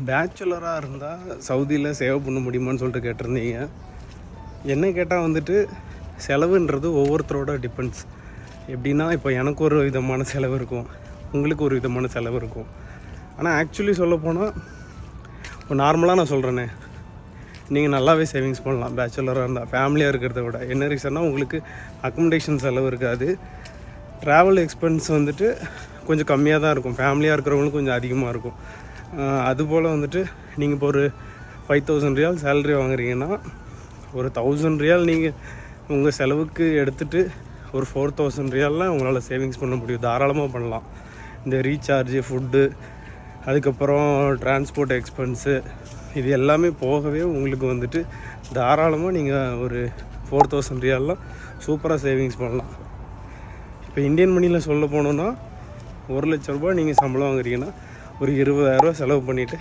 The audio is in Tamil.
பேச்சுலராக இருந்தால் சவுதியில் சேவ் பண்ண முடியுமான்னு சொல்லிட்டு கேட்டிருந்தீங்க. என்ன கேட்டால் வந்துட்டு செலவுன்றது ஒவ்வொருத்தரோட டிபெண்ட்ஸ். எப்படின்னா இப்போ எனக்கு ஒரு விதமான செலவு இருக்கும், உங்களுக்கு ஒரு விதமான செலவு இருக்கும். ஆனால் ஆக்சுவலி சொல்லப்போனால் இப்போ நார்மலாக நான் சொல்கிறேனே, நீங்கள் நல்லாவே சேவிங்ஸ் பண்ணலாம் பேச்சுலராக இருந்தால் ஃபேமிலியாக இருக்கிறத விட. என்ன ரீசன்னா, உங்களுக்கு அக்கமடேஷன் செலவு இருக்காது, ட்ராவல் எக்ஸ்பென்ஸ் வந்துட்டு கொஞ்சம் கம்மியாக தான் இருக்கும். ஃபேமிலியாக இருக்கிறவங்களுக்கு கொஞ்சம் அதிகமாக இருக்கும். அதுபோல் வந்துட்டு நீங்கள் இப்போ ஒரு 5000 ரியால் சேலரி வாங்குறீங்கன்னா ஒரு 1000 ரியால் நீங்கள் உங்கள் செலவுக்கு எடுத்துகிட்டு ஒரு 4000 ரியால்லாம் உங்களால் சேவிங்ஸ் பண்ண முடியும், தாராளமாக பண்ணலாம். இந்த ரீசார்ஜு, ஃபுட்டு, அதுக்கப்புறம் டிரான்ஸ்போர்ட் எக்ஸ்பென்ஸு, இது எல்லாமே போகவே உங்களுக்கு வந்துட்டு தாராளமாக நீங்கள் ஒரு 4000 ரியால்லாம் சூப்பராக சேவிங்ஸ் பண்ணலாம். இப்போ இந்தியன் மணியில் சொல்ல போனோன்னா 1 லட்ச ரூபா நீங்கள் சம்பளம் வாங்குறீங்கன்னா ஒரு 20,000 செலவு பண்ணிவிட்டு